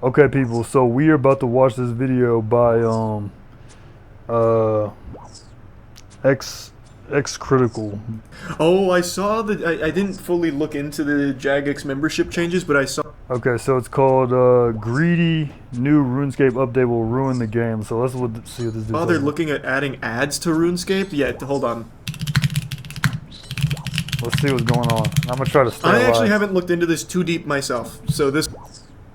Okay, people. So we are about to watch this video by uh X Critical. Oh, I saw the. I didn't fully look into the Jagex membership changes, but I saw. Okay, so it's called Greedy New RuneScape Update Will Ruin the Game. So see what this dude's Oh, they're talking about. looking at adding ads to RuneScape. Yeah, hold on. Let's see what's going on. I'm gonna try to stay I alive. actually haven't looked into this too deep myself. So this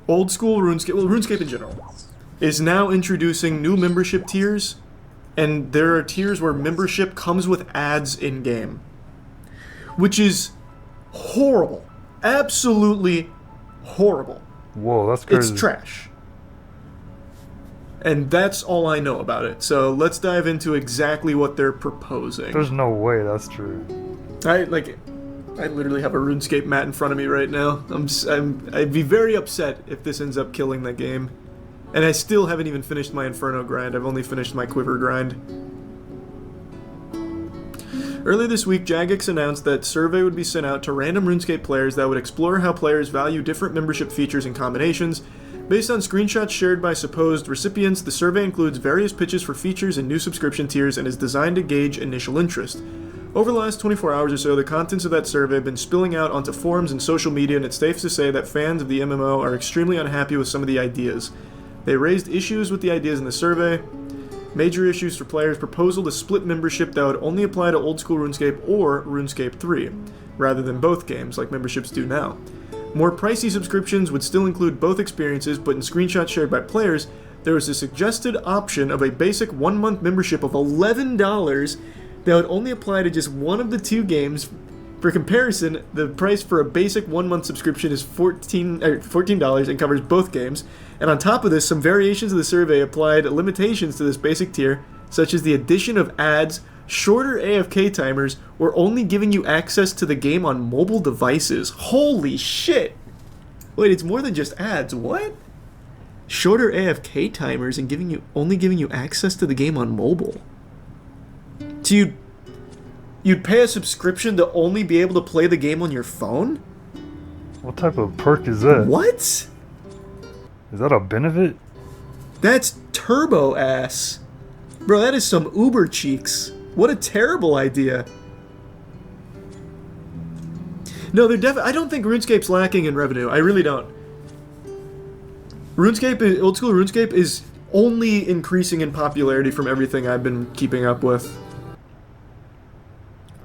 old school RuneScape, well, RuneScape in general, is now introducing new membership tiers, and there are tiers where membership comes with ads in game, which is horrible. Absolutely horrible. Whoa, that's crazy. It's trash. And that's all I know about it. So let's dive into exactly what they're proposing. There's no way that's true. I literally have a RuneScape mat in front of me right now. I'd be very upset if this ends up killing the game. And I still haven't even finished my Inferno grind. I've only finished my Quiver grind. Earlier this week, Jagex announced that survey would be sent out to random RuneScape players that would explore how players value different membership features and combinations. Based on screenshots shared by supposed recipients, the survey includes various pitches for features and new subscription tiers and is designed to gauge initial interest. Over the last 24 hours or so, the contents of that survey have been spilling out onto forums and social media, and it's safe to say that fans of the MMO are extremely unhappy with some of the ideas. They raised issues with the ideas in the survey. Major issues for players: proposal to split membership that would only apply to old school RuneScape or RuneScape 3, rather than both games like memberships do now. More pricey subscriptions would still include both experiences, but in screenshots shared by players, there was a suggested option of a basic 1-month membership of $11 that would only apply to just one of the two games. For comparison, the price for a basic 1-month subscription is $14 and covers both games. And on top of this, some variations of the survey applied limitations to this basic tier, such as the addition of ads, shorter AFK timers, or only giving you access to the game on mobile devices. Holy shit! Wait, it's more than just ads. What? Shorter AFK timers and only giving you access to the game on mobile. So you'd pay a subscription to only be able to play the game on your phone? What type of perk is that? What? Is that a benefit? That's turbo ass. Bro, that is some Uber cheeks. What a terrible idea. No, I don't think RuneScape's lacking in revenue. I really don't. Old school RuneScape is only increasing in popularity from everything I've been keeping up with.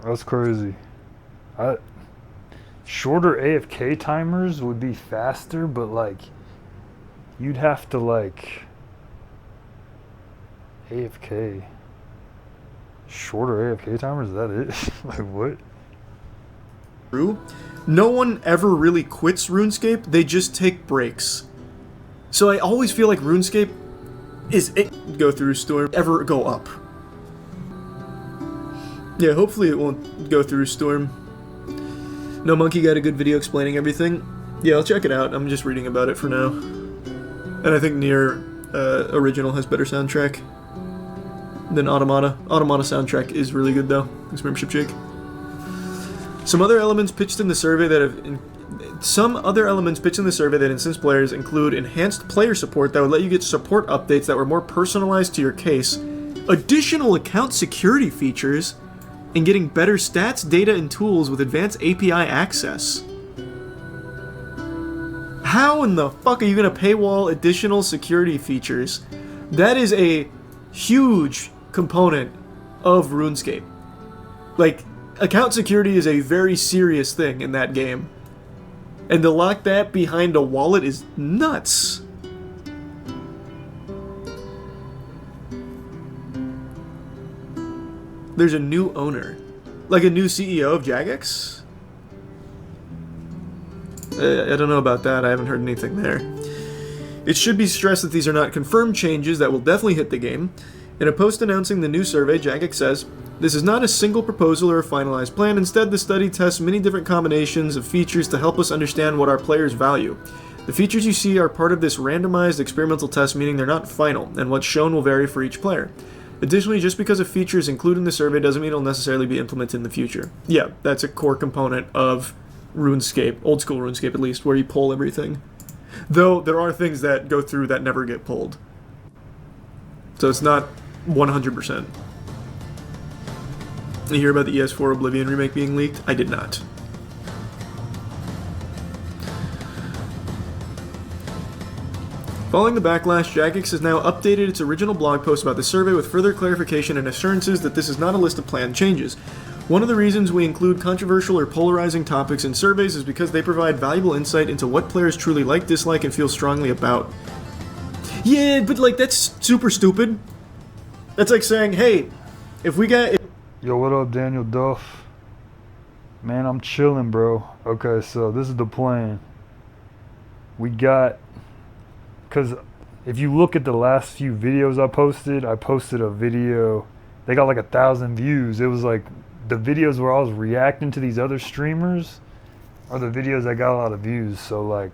That's crazy. Shorter AFK timers would be faster, but like you'd have to like AFK. Shorter AFK timers, is that it? Like what? True. No one ever really quits RuneScape, they just take breaks. So I always feel like RuneScape go through storm, ever go up. Yeah, hopefully it won't go through storm. No Monkey got a good video explaining everything. Yeah, I'll check it out. I'm just reading about it for now. And I think Nier Original has better soundtrack than Automata. Automata soundtrack is really good though. Thanks, Membership Jake. Some other elements pitched in the survey that incent players include enhanced player support that would let you get support updates that were more personalized to your case, additional account security features, and getting better stats, data, and tools with advanced API access. How in the fuck are you gonna paywall additional security features? That is a huge component of RuneScape. Like, account security is a very serious thing in that game. And to lock that behind a wallet is nuts. There's a new owner. Like a new CEO of Jagex? I don't know about that. I haven't heard anything there. It should be stressed that these are not confirmed changes that will definitely hit the game. In a post announcing the new survey, Jagex says, "This is not a single proposal or a finalized plan. Instead, the study tests many different combinations of features to help us understand what our players value. The features you see are part of this randomized experimental test, meaning they're not final, and what's shown will vary for each player. Additionally, just because a feature is included in the survey doesn't mean it'll necessarily be implemented in the future." Yeah, that's a core component of RuneScape, old school RuneScape at least, where you poll everything. Though there are things that go through that never get pulled. So it's not 100%. You hear about the ES4 Oblivion remake being leaked? I did not. Following the backlash, Jagex has now updated its original blog post about the survey with further clarification and assurances that this is not a list of planned changes. One of the reasons we include controversial or polarizing topics in surveys is because they provide valuable insight into what players truly like, dislike, and feel strongly about. Yeah, but like, that's super stupid. That's like saying, hey, if we got... Yo, what up, Daniel Duff? Man, I'm chilling, bro. Okay, so this is the plan. We got... Because if you look at the last few videos I posted a video. They got like 1,000 views. It was like the videos where I was reacting to these other streamers are the videos that got a lot of views. So like,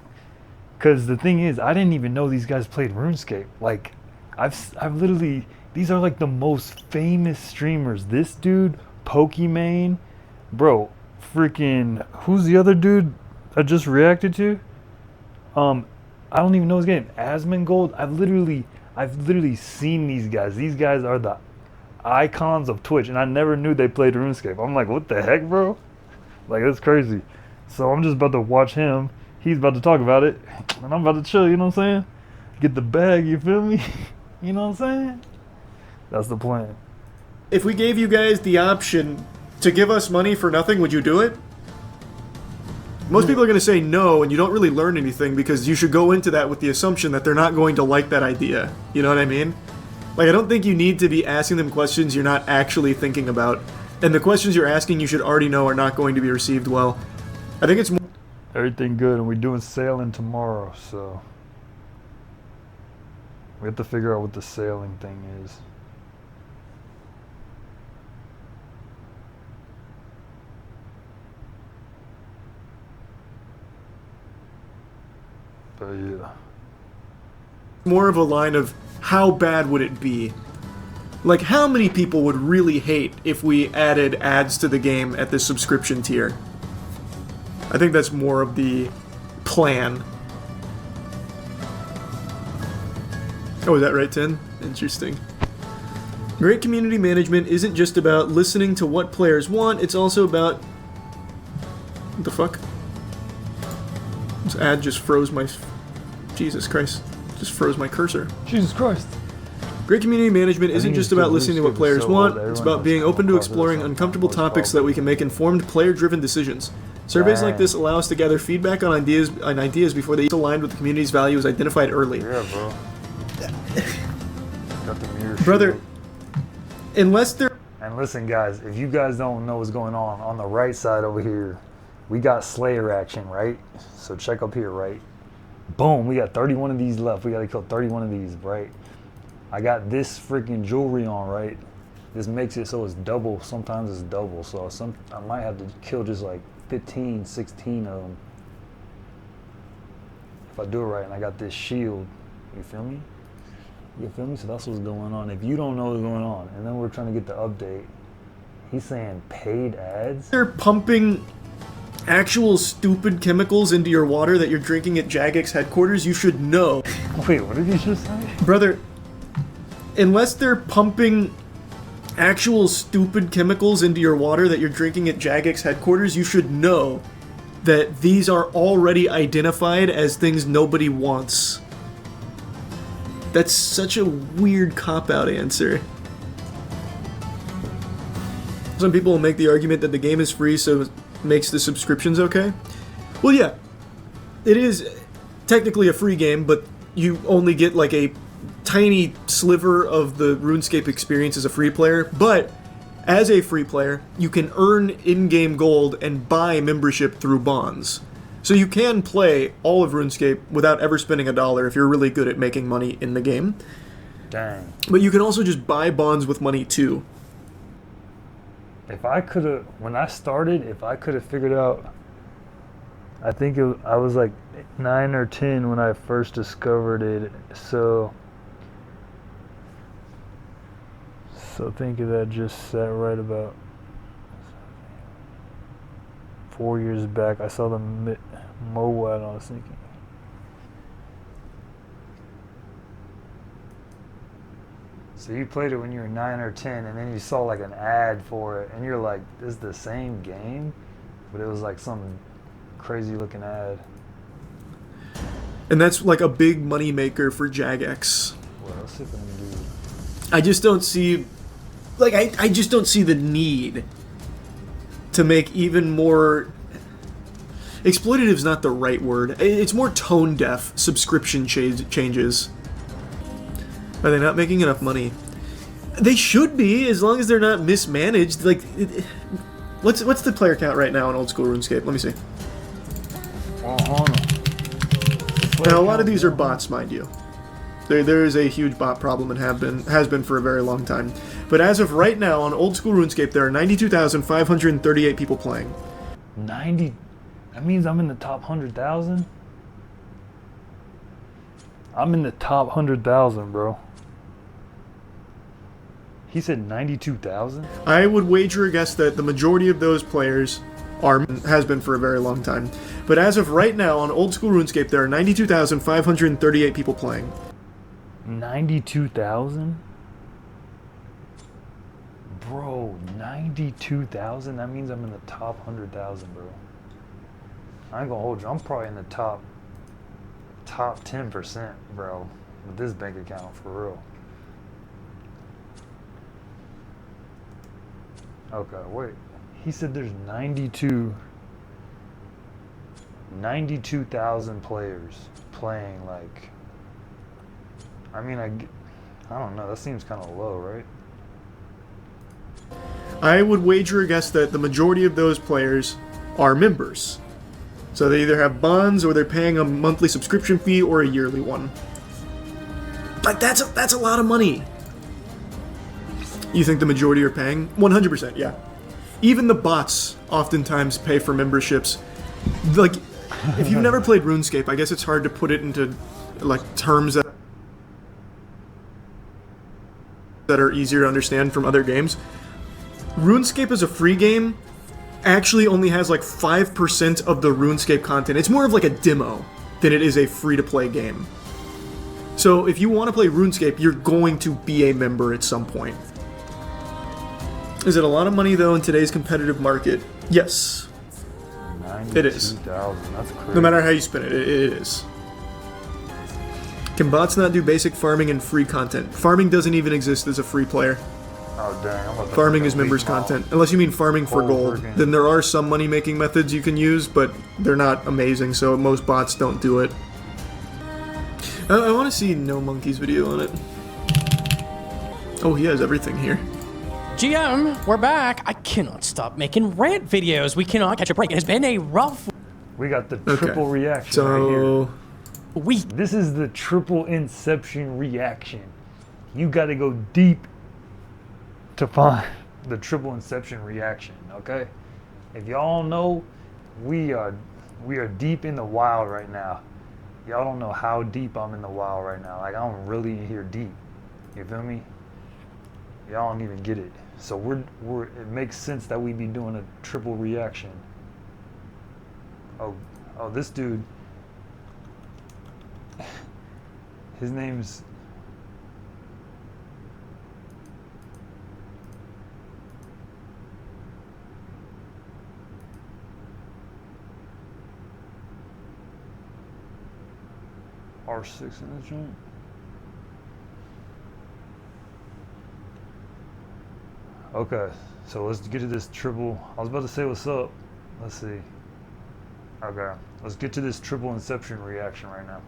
because the thing is, I didn't even know these guys played RuneScape. Like, I've literally, these are like the most famous streamers. This dude, Pokimane, bro, freaking, who's the other dude I just reacted to? I don't even know his game. Asmongold. I've literally seen these guys. These guys are the icons of Twitch, and I never knew they played RuneScape. I'm like, what the heck, bro? Like, that's crazy. So I'm just about to watch him. He's about to talk about it, and I'm about to chill. You know what I'm saying? Get the bag. You feel me? You know what I'm saying? That's the plan. If we gave you guys the option to give us money for nothing, would you do it? Most people are going to say no, and you don't really learn anything because you should go into that with the assumption that they're not going to like that idea. You know what I mean? Like, I don't think you need to be asking them questions you're not actually thinking about. And the questions you're asking you should already know are not going to be received well. I think it's more... Everything good, and we're doing sailing tomorrow, so we have to figure out what the sailing thing is. But yeah. More of a line of how bad would it be? Like, how many people would really hate if we added ads to the game at the subscription tier? I think that's more of the plan. Oh, is that right, Tin? Interesting. Great community management isn't just about listening to what players want, it's also about... What the fuck? This ad just froze my... Jesus Christ. Just froze my cursor. Jesus Christ. Great community management isn't just about listening to what players want, it's about being open to exploring uncomfortable topics so that we can make informed, player-driven decisions. Surveys like this allow us to gather feedback on ideas before they aligned with the community's values identified early. Yeah, bro. Got the mirror Brother, shield. unless they're... And listen, guys, if you guys don't know what's going on the right side over here, we got Slayer action, right? So check up here, right? Boom, we got 31 of these left. We gotta kill 31 of these, right? I got this freaking jewelry on, right? This makes it so it's double. Sometimes it's double. So I might have to kill just like 15, 16 of them. If I do it right, and I got this shield. You feel me? You feel me? So that's what's going on. If you don't know what's going on, and then we're trying to get the update, he's saying paid ads? They're pumping actual stupid chemicals into your water that you're drinking at Jagex headquarters, you should know. Wait, what did he just say? Brother, unless they're pumping actual stupid chemicals into your water that you're drinking at Jagex headquarters, you should know that these are already identified as things nobody wants. That's such a weird cop-out answer. Some people will make the argument that the game is free, so it makes the subscriptions okay. Well, yeah, it is technically a free game, but you only get like a tiny sliver of the RuneScape experience as a free player. But as a free player, you can earn in-game gold and buy membership through bonds. So you can play all of RuneScape without ever spending $1 if you're really good at making money in the game. Dang. But you can also just buy bonds with money too. If I could have, when I started, if I could have figured out, I think I was like 9 or 10 when I first discovered it. So think of that, just sat right about 4 years back. I saw the Mo ad, and I was thinking, So you played it when you were 9 or 10, and then you saw like an ad for it, and you're like, "This is the same game," but it was like some crazy looking ad. And that's like a big money maker for Jagex. Well, let's see if I can do. I just don't see, like, I just don't see the need to make even more. Exploitative is not the right word. It's more tone deaf subscription changes. Are they not making enough money? They should be, as long as they're not mismanaged. Like, what's the player count right now in old school RuneScape? Let me see. Hold on. Now, a lot of these are bots, mind you. There is a huge bot problem and has been for a very long time. But as of right now, on old school RuneScape, there are 92,538 people playing. 90. That means I'm in the top 100,000. I'm in the top 100,000, bro. He said 92,000? I would wager a guess that the majority of those players has been for a very long time. But as of right now, on old school RuneScape, there are 92,538 people playing. 92,000? Bro, 92,000? That means I'm in the top 100,000, bro. I ain't gonna hold you. I'm probably in the top 10%, bro, with this bank account, for real. Okay, wait. He said there's 92,000 players playing, like, I mean, I don't know, that seems kind of low, right? I would wager a guess that the majority of those players are members. So they either have bonds, or they're paying a monthly subscription fee, or a yearly one. Like, that's a lot of money. You think the majority are paying? 100%, yeah. Even the bots oftentimes pay for memberships. Like, if you've never played RuneScape, I guess it's hard to put it into, like, terms that are easier to understand from other games. RuneScape is a free game. Actually only has like 5% of the RuneScape content. It's more of like a demo than it is a free-to-play game. So if you want to play RuneScape, you're going to be a member at some point. Is it a lot of money, though, in today's competitive market? Yes. It is. 92,000, that's crazy. No matter how you spin it, it is. Can bots not do basic farming and free content? Farming doesn't even exist as a free player. Oh, dang. I'm about to Farming fucking is members' leak my content. Unless you mean farming for whole gold. friggin- Then there are some money-making methods you can use, but they're not amazing, so most bots don't do it. I want to see No Monkey's video on it. Oh, he has everything here. GM, we're back. I cannot stop making rant videos. We cannot catch a break. It has been a rough We got the Okay. triple reaction right here. So, week. This is the triple inception reaction. You got to go deep to find the triple inception reaction, okay? If y'all don't know, we are deep in the wild right now. Y'all don't know how deep I'm in the wild right now. Like, I'm really in here deep. You feel me? Y'all don't even get it. So it makes sense that we be doing a triple reaction. Oh, this dude. His name's R6 in the joint. Okay, so let's get to this triple. I was about to say what's up. Let's see. Okay, let's get to this triple inception reaction right now.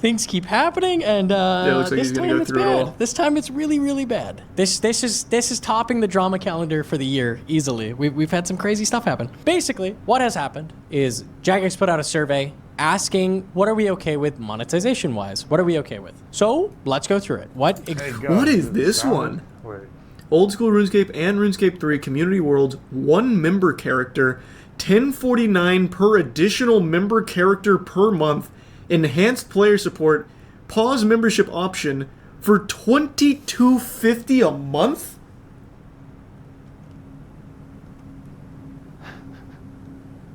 Things keep happening, and it looks like this he's gonna time go it's through it bad. all. This time it's really, really bad. This is topping the drama calendar for the year easily. We've had some crazy stuff happen. Basically, what has happened is Jagex put out a survey asking, what are we okay with monetization wise? What are we okay with? So let's go through it. What is this one? Wait. Old School RuneScape and RuneScape 3 Community Worlds, 1 member character, $10.49 per additional member character per month, enhanced player support, pause membership option for $22.50 a month?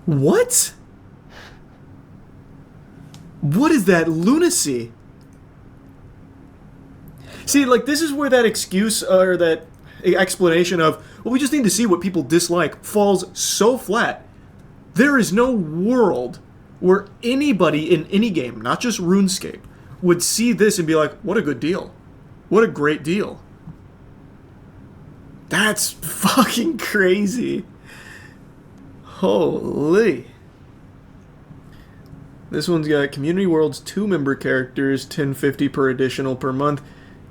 What? What is that lunacy? See, like, this is where that excuse or that explanation of, well, we just need to see what people dislike falls so flat. There is no world where anybody in any game, not just RuneScape, would see this and be like, what a good deal. What a great deal. That's fucking crazy. Holy. This one's got Community World's 2 member characters, $10.50 per additional per month,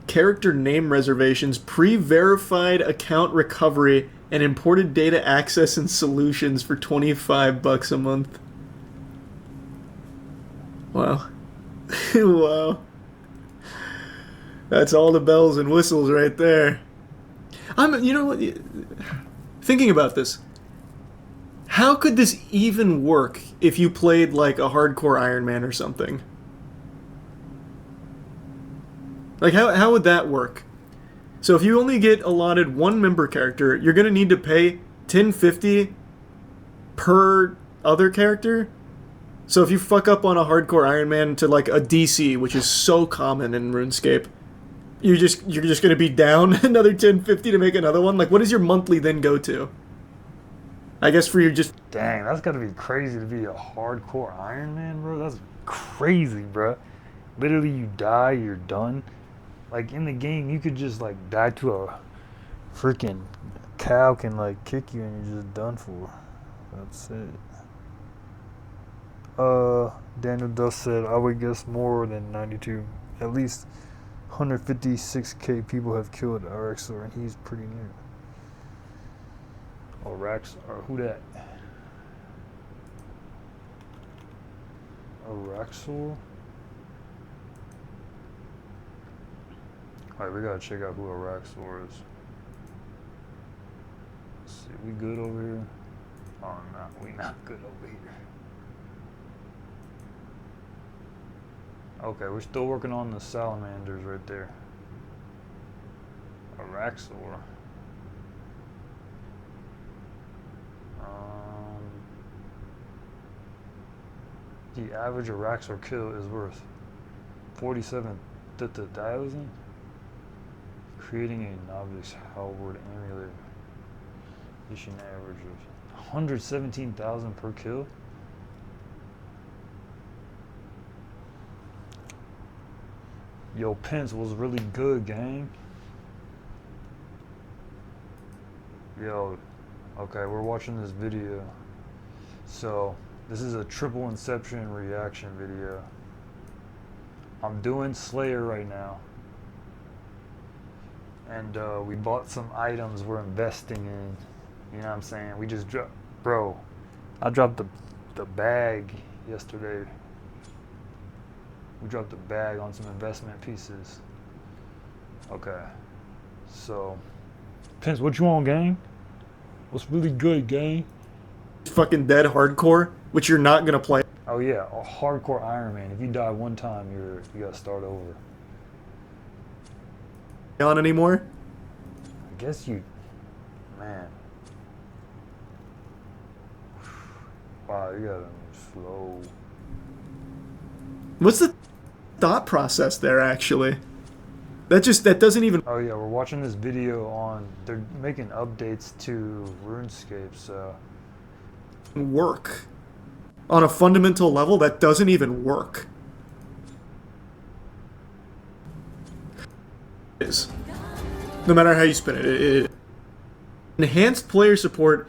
character name reservations, pre-verified account recovery, and imported data access and solutions for $25 a month. Wow. Wow. That's all the bells and whistles right there. You know what? Thinking about this. How could this even work if you played like a hardcore Iron Man or something? Like, how would that work? So if you only get allotted 1 member character, you're going to need to pay $10.50 per other character? So if you fuck up on a hardcore Iron Man to like a DC, which is so common in RuneScape, you're just going to be down another $10.50 to make another one? Like, what does your monthly then go to? I guess for your just... Dang, that's gotta be crazy to be a hardcore Iron Man, bro. That's crazy, bro. Literally, you die, you're done. Like, in the game, you could just, like, die to a freaking cow can, like, kick you and you're just done for. That's it. Daniel Duff said, I would guess more than 92. At least 156k people have killed Araxor, and he's pretty new. Or who that? Araxor? Alright, we gotta check out who Araxor is. Let's see, we good over here? Oh, no, we not good over here. Okay, we're still working on the salamanders right there. Araxor. The average Araxor kill is worth 47,000. Creating a novice halberd amulet. Issue an average of 117,000 per kill. Yo, Pence was really good, gang. Yo, okay, we're watching this video. So, this is a triple inception reaction video. I'm doing Slayer right now. And we bought some items we're investing in. You know what I'm saying? We just dropped, bro, I dropped the bag yesterday. We dropped the bag on some investment pieces. Okay. So, Pence, what you want, gang? What's really good, gang? Fucking dead hardcore, which you're not gonna play. Oh yeah, a hardcore Iron Man. If you die one time, you gotta start over. On anymore? I guess you, man. Wow, you gotta move slow. What's the thought process there, actually? That doesn't even... Oh yeah, we're watching this video on, they're making updates to RuneScape, so... work. On a fundamental level, that doesn't even work. No matter how you spin it. Enhanced player support.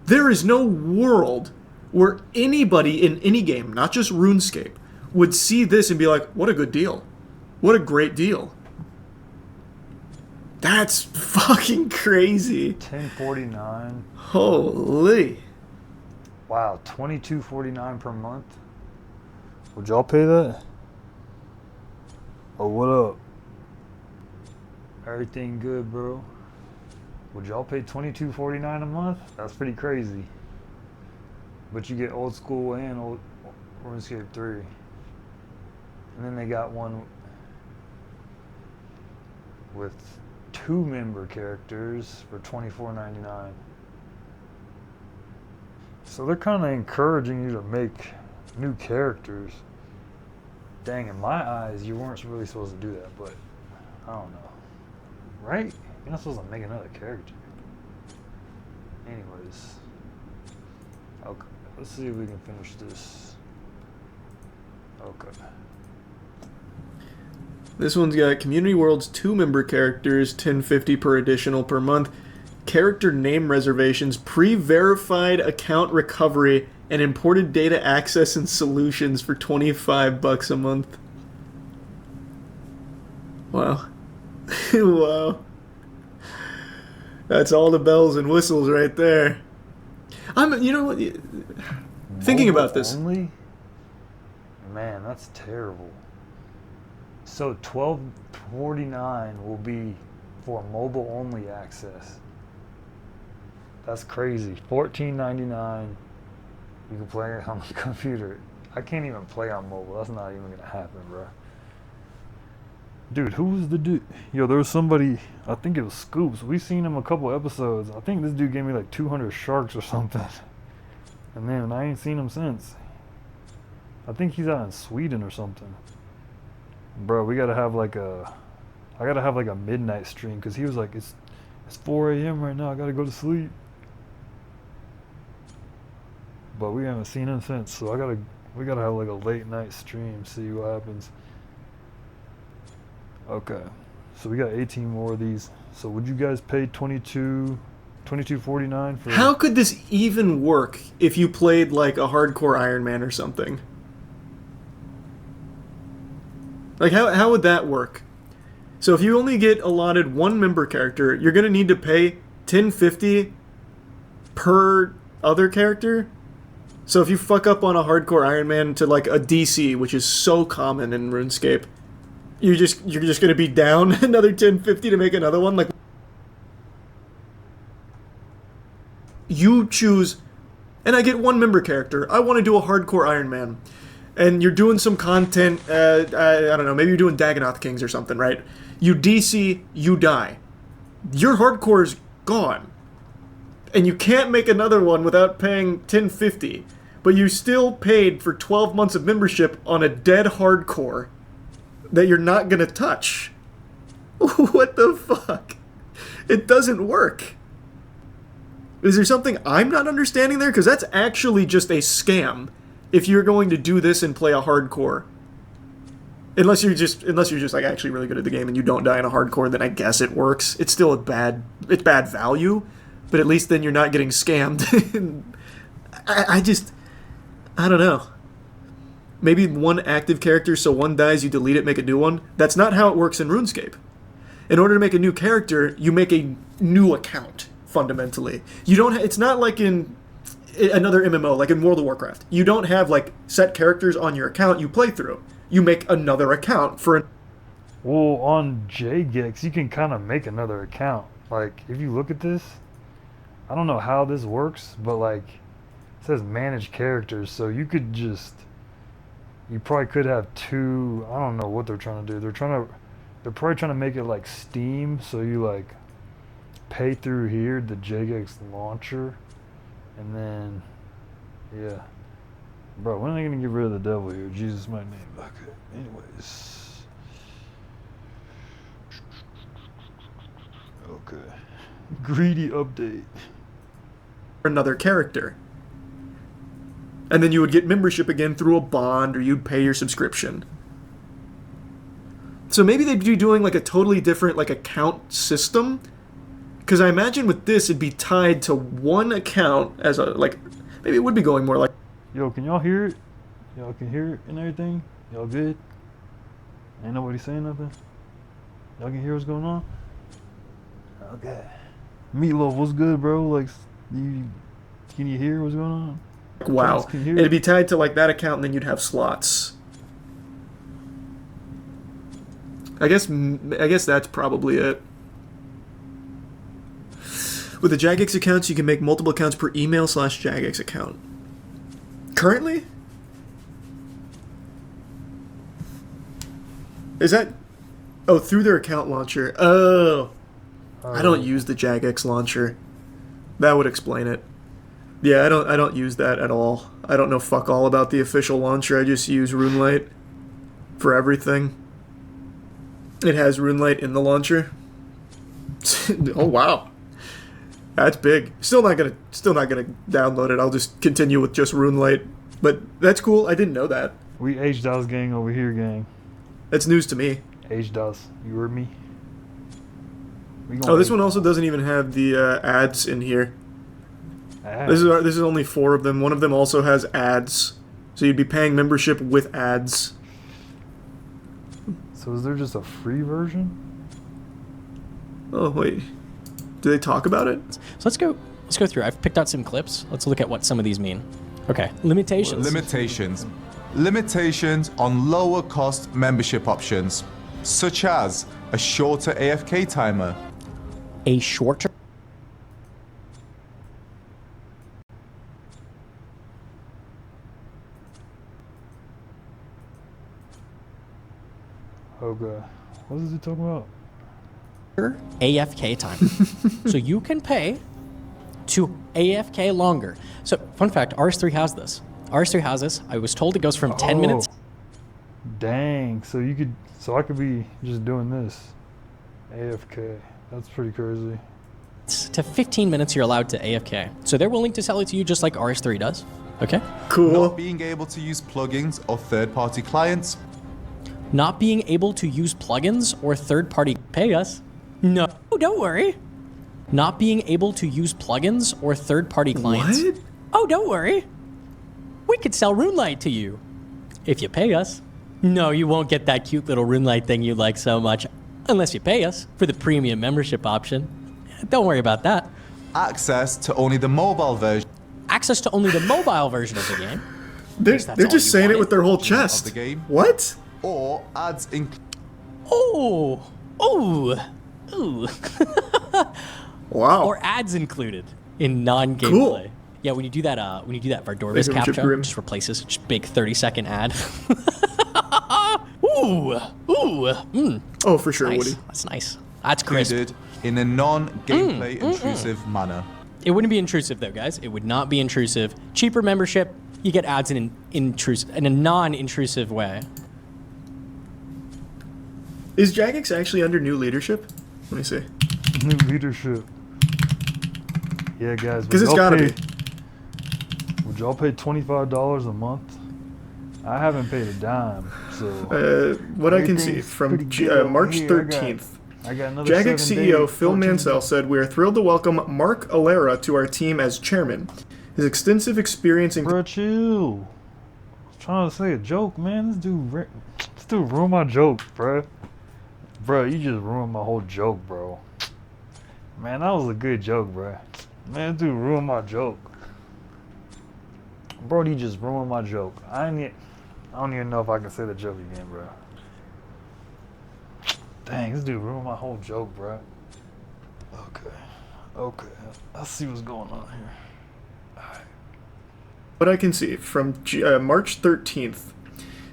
There is no world where anybody in any game, not just RuneScape, would see this and be like, what a good deal. What a great deal. That's fucking crazy. 1049. Holy. Wow, $22.49 per month. Would y'all pay that? Oh, what up? Everything good, bro? Would y'all pay $22.49 a month? That's pretty crazy. But you get old school and old RuneScape 3. And then they got one with 2 member characters for $24.99. So they're kind of encouraging you to make new characters. Dang, in my eyes, you weren't really supposed to do that, but I don't know. Right? You're not supposed to make another character. Anyways. Okay. Let's see if we can finish this. Okay. This one's got Community World's 2-member characters, $10.50 per additional per month. Character name reservations, pre-verified account recovery, and imported data access and solutions for $25 a month. Wow. Wow. That's all the bells and whistles right there. You know what? Thinking about this. Only? Man, that's terrible. So $12.49 will be for mobile only access. That's crazy. $14.99. You can play it on the computer. I can't even play on mobile. That's not even gonna happen, bro. Dude, who was the dude? Yo, there was somebody, I think it was Scoops. We seen him a couple episodes. I think this dude gave me like 200 sharks or something. And then I ain't seen him since. I think he's out in Sweden or something. Bro, we gotta have like a, I gotta have like a midnight stream, because he was like, it's 4 a.m. right now, I gotta go to sleep. But we haven't seen him since, so we gotta have like a late night stream, see what happens. Okay, so we got 18 more of these. So would you guys pay $22.49 for? How could this even work if you played like a hardcore Iron Man or something? Like how would that work? So if you only get allotted one member character, you're gonna need to pay $10.50 per other character. So if you fuck up on a hardcore Iron Man to like a DC, which is so common in RuneScape, you're just gonna be down another $10.50 to make another one. Like, you choose, and I get one member character. I want to do a hardcore Iron Man, and you're doing some content. I don't know, maybe you're doing Dagonoth Kings or something, right? You DC, you die. Your hardcore's gone, and you can't make another one without paying $10.50. But you still paid for 12 months of membership on a dead hardcore that you're not gonna touch. What the fuck? It doesn't work. Is there something I'm not understanding there? Because that's actually just a scam if you're going to do this and play a hardcore. Unless you're just like actually really good at the game and you don't die in a hardcore, then I guess it works. It's still bad value, but at least then you're not getting scammed. I don't know. Maybe one active character, so one dies, you delete it, make a new one. That's not how it works in RuneScape. In order to make a new character, you make a new account, fundamentally. You don't. It's not like in another MMO, like in World of Warcraft. You don't have like set characters on your account you play through. You make another account for. Well, on JGEX, you can kind of make another account. Like, if you look at this, I don't know how this works, but like, it says manage characters, so you could just. You probably could have two. I don't know what they're trying to do. They're probably trying to make it like Steam, so you like pay through here the JGEX launcher, and then yeah, bro. When are they gonna get rid of the devil here? Jesus, my name. Okay. Anyways, okay. Greedy update. Another character. And then you would get membership again through a bond, or you'd pay your subscription. So maybe they'd be doing like a totally different like account system. Because I imagine with this, it'd be tied to one account as a, like, maybe it would be going more like... Yo, can y'all hear it? Y'all can hear it and everything? Y'all good? Ain't nobody saying nothing? Y'all can hear what's going on? Okay. Meatloaf, what's good, bro? Like, can you hear what's going on? Wow. It'd be tied to like that account, and then you'd have slots. I guess that's probably it. With the Jagex accounts, you can make multiple accounts per email/Jagex account. Currently? Is that... Oh, through their account launcher. Oh. I don't use the Jagex launcher. That would explain it. Yeah, I don't use that at all. I don't know fuck all about the official launcher. I just use RuneLite for everything. It has RuneLite in the launcher. Oh wow, that's big. Still not gonna download it. I'll just continue with just RuneLite. But that's cool. I didn't know that. We H-DOS gang over here, gang. That's news to me. H-DOS, you heard me? Oh, this one also doesn't even have the ads in here. Ads. This is only 4 of them. One of them also has ads, so you'd be paying membership with ads. So is there just a free version? Oh wait, do they talk about it? So let's go through. I've picked out some clips. Let's look at what some of these mean. Okay, limitations. Limitations on lower cost membership options, such as a shorter AFK timer. A shorter. Okay. What is he talking about? AFK time. So you can pay to AFK longer. So, fun fact, RS3 has this. RS3 has this. I was told it goes from 10 minutes. Dang. So I could be just doing this. AFK. That's pretty crazy. To 15 minutes you're allowed to AFK. So they're willing to sell it to you just like RS3 does. Okay? Cool. Not being able to use plugins or third-party clients. Not being able to use plugins or third-party pay us. No, don't worry. Not being able to use plugins or third-party clients. What? Oh, don't worry. We could sell RuneLite to you if you pay us. No, you won't get that cute little RuneLite thing you like so much unless you pay us for the premium membership option. Don't worry about that. Access to only the mobile version Access to only the mobile version of the game. They're That's all just you saying it wanted. with their whole of chest. the game, What? or ads in. Oh, ooh. Wow. Or ads included in non-gameplay. Cool. Yeah, when you do that Vardorvis Membership captcha, grim. just replaces just big 30-second ad. Ooh, Oh, for sure, nice. Woody. That's nice. That's crisp. Included in a non-gameplay intrusive manner. It wouldn't be intrusive though, guys. It would not be intrusive. Cheaper membership, you get ads in a non-intrusive way. Is Jagex actually under new leadership? Let me see. New leadership. Yeah, guys. Because it's gotta be. Would y'all pay $25 a month? I haven't paid a dime, so. What I can see Everything's from pretty good over March here. 13th. I got another Jagex 7 CEO days, Phil 14 Mansell days. said, "We are thrilled to welcome Mark Alera to our team as chairman. His extensive experience in Bro, chill. I was trying to say a joke, man. This dude ruined my joke, bro. Bro, you just ruined my whole joke, bro. Man, that was a good joke, bro. Man, this dude ruined my joke. Bro, you just ruined my joke. I don't even know if I can say the joke again, bro. Dang, this dude ruined my whole joke, bro. Okay. Let's see what's going on here. what I can see from March 13th.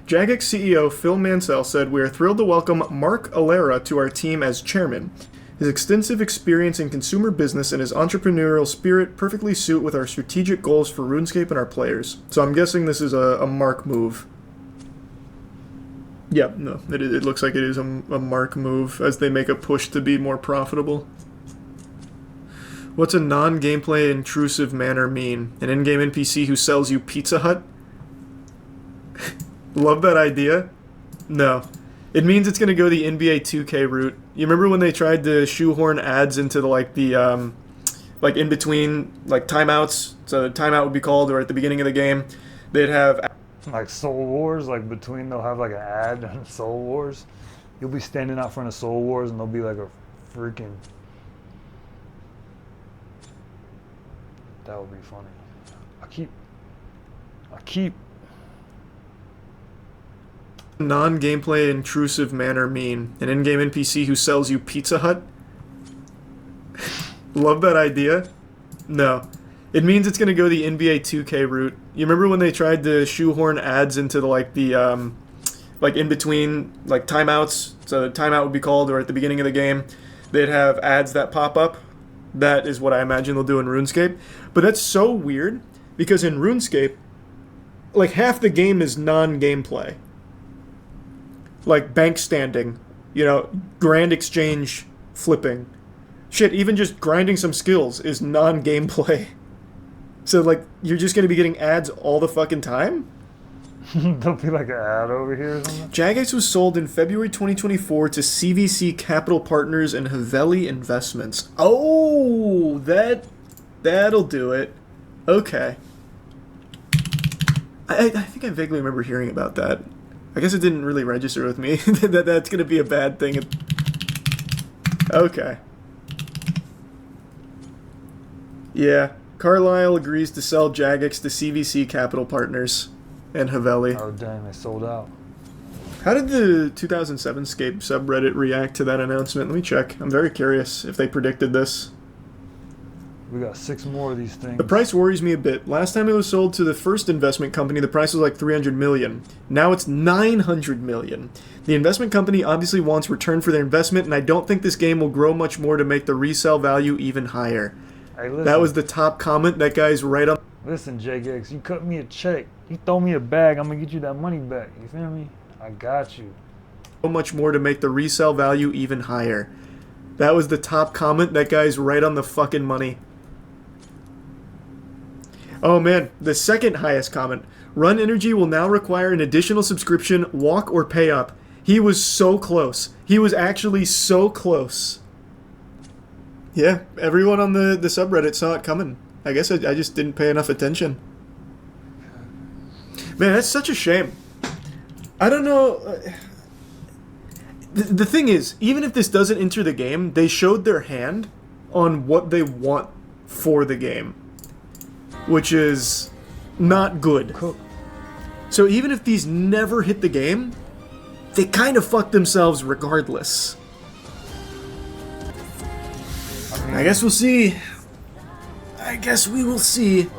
Jagex CEO Phil Mansell said, "We are thrilled to welcome Mark Alera to our team as chairman. His extensive experience in consumer business and his entrepreneurial spirit perfectly suit with our strategic goals for RuneScape and our players." So I'm guessing this is a Mark move. Yeah, no, it looks like it is a Mark move as they make a push to be more profitable. What's a non-gameplay intrusive manner mean? An in-game NPC who sells you Pizza Hut? Love that idea. No. It means it's going to go the NBA 2K route. You remember when they tried to shoehorn ads into the like in between like timeouts? So timeout would be called, or at the beginning of the game, they'd have Like Soul Wars, like between they'll have like an ad on Soul Wars. You'll be standing out front of Soul Wars and there'll be like a freaking. That would be funny. I keep. non-gameplay intrusive manner mean? An in-game NPC who sells you Pizza Hut? Love that idea. No. It means it's going to go the NBA 2K route. You remember when they tried to shoehorn ads into the like in between like timeouts? So timeout would be called, or at the beginning of the game, they'd have ads that pop up. That is what I imagine they'll do in RuneScape. But that's so weird because in RuneScape, like half the game is non-gameplay. Like bank standing You know, grand exchange flipping. Shit, even just grinding some skills is non-gameplay. So, like, you're just gonna be getting ads all the fucking time? Don't be like an ad over here or something. Jagex was sold in February 2024 to CVC Capital Partners and Haveli Investments. Oh, that'll do it. Okay. I think I vaguely remember hearing about that. I guess it didn't really register with me that that's going to be a bad thing. Okay. Yeah. Carlyle agrees to sell Jagex to CVC Capital Partners and Haveli. Oh, dang, they sold out. How did the 2007 Scape subreddit react to that announcement? Let me check. I'm very curious if they predicted this. We got 6 more of these things. The price worries me a bit. Last time it was sold to the first investment company, the price was like 300 million. Now it's 900 million. The investment company obviously wants return for their investment, and I don't think this game will grow much more to make the resale value even higher. Hey, listen. That was the top comment. That guy's right on. Listen, JGX, you cut me a check. You throw me a bag, I'm gonna get you that money back. You feel me? I got you. So much more to make the resale value even higher. That was the top comment. That guy's right on the fucking money. Oh man, the second highest comment. Run Energy will now require an additional subscription, walk or pay up. He was so close. He was actually so close. Yeah, everyone on the subreddit saw it coming. I guess I just didn't pay enough attention. Man, that's such a shame. I don't know. The thing is, even if this doesn't enter the game, they showed their hand on what they want for the game, which is not good. Cool. So even if these never hit the game, they kind of fuck themselves regardless. I guess we'll see. I guess we will see.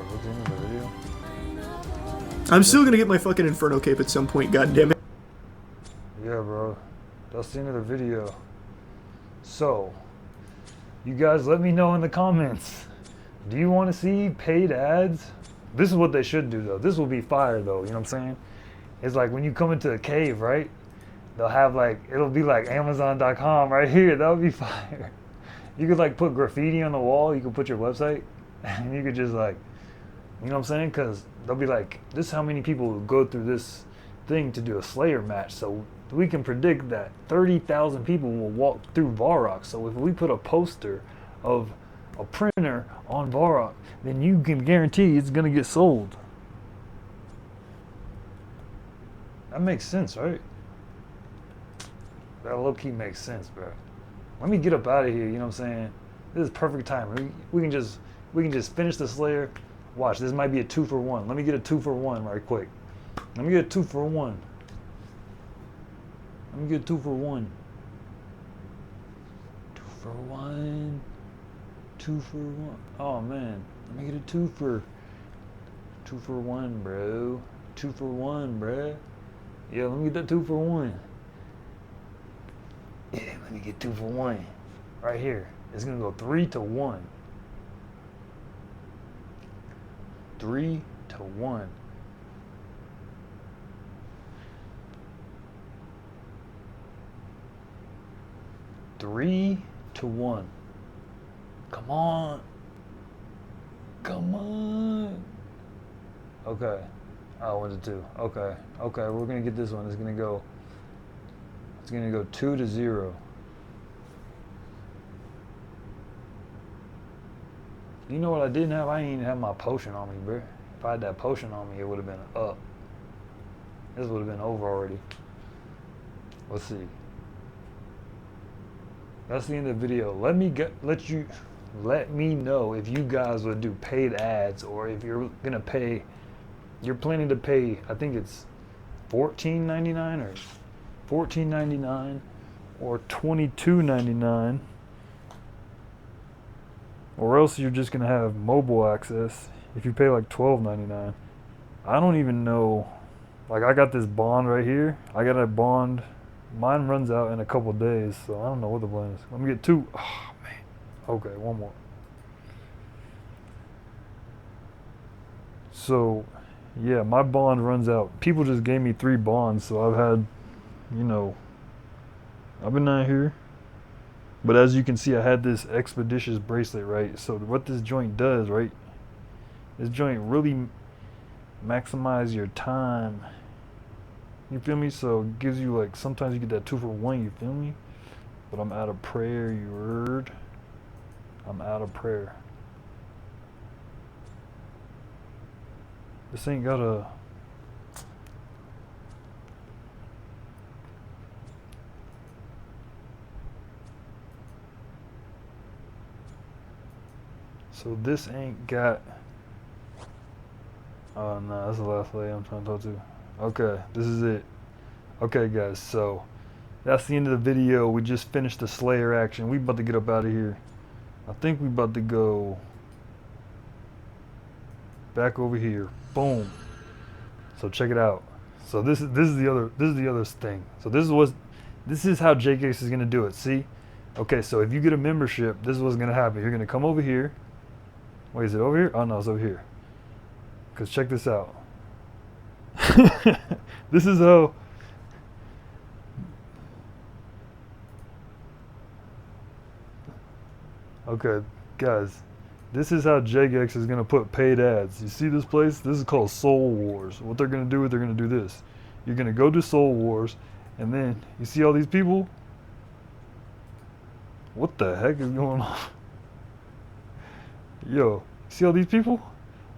I'm still gonna get my fucking Inferno cape at some point, goddammit. Yeah, bro. That's the end of the video. So, you guys let me know in the comments. Do you want to see paid ads? This is what they should do, though. This will be fire, though. You know what I'm saying? It's like when you come into a cave, right? They'll have like, it'll be like Amazon.com right here. That would be fire. You could like put graffiti on the wall. You could put your website. And you could just like, you know what I'm saying? Because they'll be like, this is how many people will go through this thing to do a Slayer match. So we can predict that 30,000 people will walk through Varrock. So if we put a poster of a printer on Varrock, then you can guarantee it's going to get sold. That makes sense, right? That low-key makes sense, bro. Let me get up out of here, you know what I'm saying? This is perfect time. We can just finish the Slayer. Watch, this might be a 2-for-1. Let me get a 2-for-1 right quick. Let me get a 2-for-1. Let me get a 2-for-1. 2-for-1. 2-for-1. Oh man, let me get a 2-for-1, bro. 2-for-1, bro. Yeah, let me get that 2-for-1. Yeah, let me get 2-for-1 right here. It's gonna go 3-to-1. 3-to-1. Three to 1. Come on. Come on. Okay. Oh, 1-to-2. Okay. Okay, we're gonna get this one. It's gonna go 2-to-0. You know what I didn't have? I didn't even have my potion on me, bro. If I had that potion on me, it would have been up. This would have been over already. Let's see. That's the end of the video. Let me know if you guys would do paid ads, or if you're gonna pay. You're planning to pay. I think it's $14.99 or $14.99 or $22.99, or else you're just gonna have mobile access if you pay like $12.99. I don't even know. Like, I got this bond right here. I got a bond. Mine runs out in a couple days, so I don't know what the plan is. Let me get 2. Oh man. Okay, one more. So, yeah, my bond runs out. People just gave me 3 bonds, so I've had, you know, I've been out here. But as you can see, I had this expeditious bracelet, right? So what this joint does, right? This joint really maximize your time. You feel me? So it gives you like, sometimes you get that 2 for 1, you feel me? But I'm out of prayer, you heard? I'm out of prayer. This ain't got a... So this ain't got... Oh no, that's the last lady I'm trying to talk to. Okay, this is it. Okay guys, so that's the end of the video. We just finished the Slayer action. We about to get up out of here. I think we about to go back over here. Boom. So check it out. So this is the other thing. So this is how JKX is gonna do it. See? Okay, so if you get a membership, this is what's gonna happen. You're gonna come over here. Wait, is it over here? Oh no, it's over here. Cause check this out. This is how. Okay, guys, this is how JKX is gonna put paid ads. You see this place? This is called Soul Wars. What they're gonna do is they're gonna do this. You're gonna go to Soul Wars, and then you see all these people. What the heck is going on? Yo, see all these people?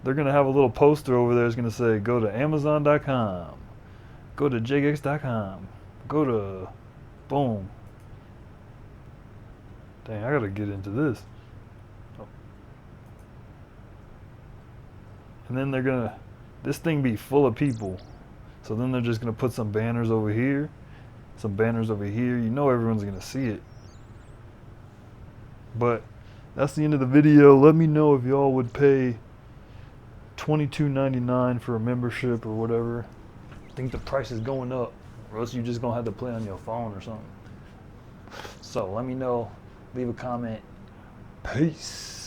They're gonna have a little poster over there. It's gonna say, go to Amazon.com, go to JKX.com, go to, boom. Dang, I gotta get into this. Oh. And then they're gonna, this thing be full of people. So then they're just gonna put some banners over here, some banners over here. You know everyone's gonna see it. But that's the end of the video. Let me know if y'all would pay $22.99 for a membership or whatever. I think the price is going up, or else you're just gonna have to play on your phone or something. So let me know. Leave a comment. Peace.